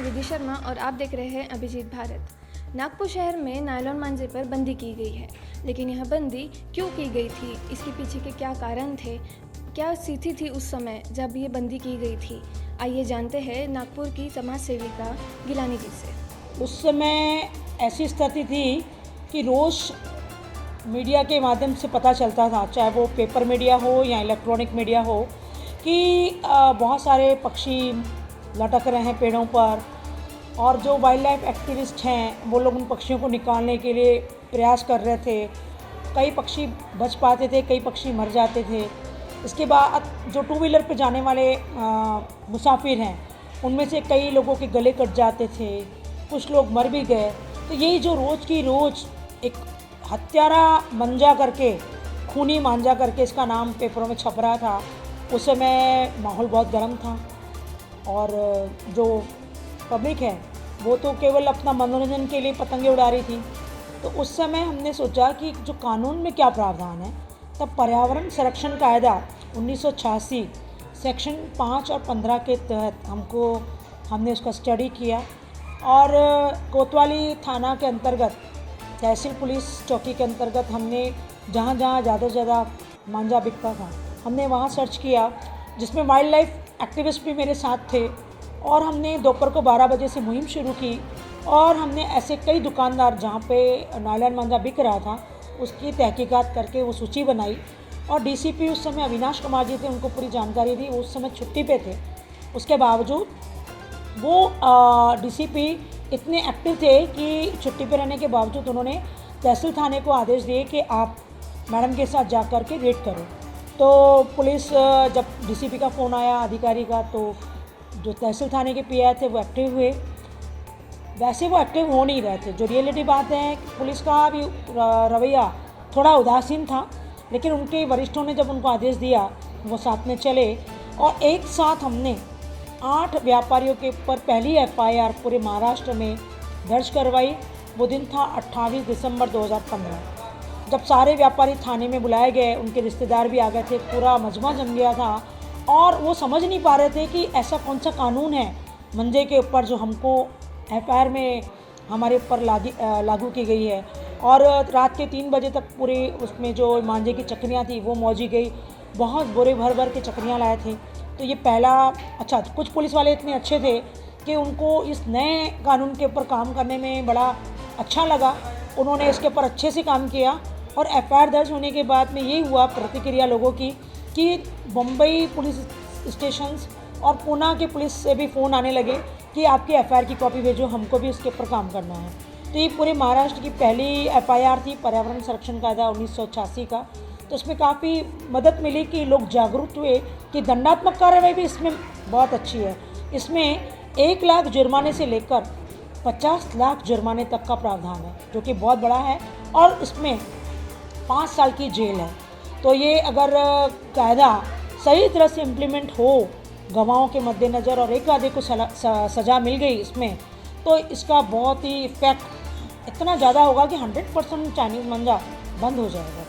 मैं विधि शर्मा और आप देख रहे हैं अभिजीत भारत। नागपुर शहर में नायलॉन मांझे पर बंदी की गई है, लेकिन यह बंदी क्यों की गई थी, इसके पीछे के क्या कारण थे, क्या स्थिति थी उस समय जब ये बंदी की गई थी, आइए जानते हैं नागपुर की समाज सेविका गिलानी जी से। उस समय ऐसी स्थिति थी कि रोज़ मीडिया के माध्यम से पता चलता था, चाहे वो पेपर मीडिया हो या इलेक्ट्रॉनिक मीडिया हो, कि बहुत सारे पक्षी लटक रहे हैं पेड़ों पर, और जो वाइल्ड लाइफ एक्टिविस्ट हैं वो लोग उन पक्षियों को निकालने के लिए प्रयास कर रहे थे। कई पक्षी बच पाते थे, कई पक्षी मर जाते थे। इसके बाद जो टू व्हीलर पे जाने वाले मुसाफिर हैं उनमें से कई लोगों के गले कट जाते थे, कुछ लोग मर भी गए। तो यही जो रोज़ की रोज़ एक हत्यारा मांझा करके, खूनी मांझा करके इसका नाम पेपरों में छप रहा था। उस समय माहौल बहुत गर्म था और जो पब्लिक है वो तो केवल अपना मनोरंजन के लिए पतंगे उड़ा रही थी। तो उस समय हमने सोचा कि जो कानून में क्या प्रावधान है, तब पर्यावरण संरक्षण कायदा 1986 सेक्शन 5 और 15 के तहत हमने उसका स्टडी किया और कोतवाली थाना के अंतर्गत, तहसील पुलिस चौकी के अंतर्गत हमने जहाँ जहाँ ज़्यादा से ज़्यादा मांझा बिकता था हमने वहाँ सर्च किया, जिसमें वाइल्ड लाइफ एक्टिविस्ट भी मेरे साथ थे। और हमने दोपहर को 12 बजे से मुहिम शुरू की और हमने ऐसे कई दुकानदार जहाँ पे नायलॉन मांझा बिक रहा था उसकी तहकीकात करके वो सूची बनाई। और डीसीपी उस समय अविनाश कुमार जी थे, उनको पूरी जानकारी दी। वो उस समय छुट्टी पे थे, उसके बावजूद वो डीसीपी इतने एक्टिव थे कि छुट्टी पे रहने के बावजूद उन्होंने तहसील थाने को आदेश दिए कि आप मैडम के साथ जा कर के रेड करो। तो पुलिस, जब डीसीपी का फ़ोन आया अधिकारी का, तो जो तहसील थाने के पीआई थे वो एक्टिव हुए। वैसे वो एक्टिव हो नहीं रहे थे। जो रियलिटी बात है, पुलिस का भी रवैया थोड़ा उदासीन था, लेकिन उनके वरिष्ठों ने जब उनको आदेश दिया वो साथ में चले और एक साथ हमने 8 व्यापारियों के ऊपर पहली एफआईआर पूरे महाराष्ट्र में दर्ज करवाई। वो दिन था 28 दिसंबर 2015। जब सारे व्यापारी थाने में बुलाए गए, उनके रिश्तेदार भी आ गए थे, पूरा मजमा जम गया था और वो समझ नहीं पा रहे थे कि ऐसा कौन सा कानून है मंझे के ऊपर जो हमको एफआईआर में हमारे ऊपर लागू की गई है। और रात के 3 बजे तक पूरे उसमें जो मांझे की चक्रियाँ थी वो मौजी गई। बहुत बोरे भर भर के चक्रियाँ लाए थे। तो ये पहला, अच्छा, कुछ पुलिस वाले इतने अच्छे थे कि उनको इस नए कानून के ऊपर काम करने में बड़ा अच्छा लगा। उन्होंने इसके ऊपर अच्छे से काम किया और एफआईआर दर्ज होने के बाद में ये हुआ प्रतिक्रिया लोगों की कि बम्बई पुलिस स्टेशंस और पूना के पुलिस से भी फ़ोन आने लगे कि आपकी एफआईआर की कॉपी भेजो, हमको भी इसके ऊपर काम करना है। तो ये पूरे महाराष्ट्र की पहली एफआईआर थी पर्यावरण संरक्षण कायदा 1986 का। तो उसमें काफ़ी मदद मिली कि लोग जागरूक हुए कि दंडात्मक कार्रवाई भी इसमें बहुत अच्छी है। इसमें 1 लाख जुर्माने से लेकर 50 लाख जुर्माने तक का प्रावधान है, जो कि बहुत बड़ा है, और इसमें 5 साल की जेल है। तो ये अगर कायदा सही तरह से इम्प्लीमेंट हो गवाहों के मद्देनज़र और एक आधे को सज़ा मिल गई इसमें, तो इसका बहुत ही इफ़ेक्ट इतना ज़्यादा होगा कि 100% चाइनीज़ मांझा बंद हो जाएगा।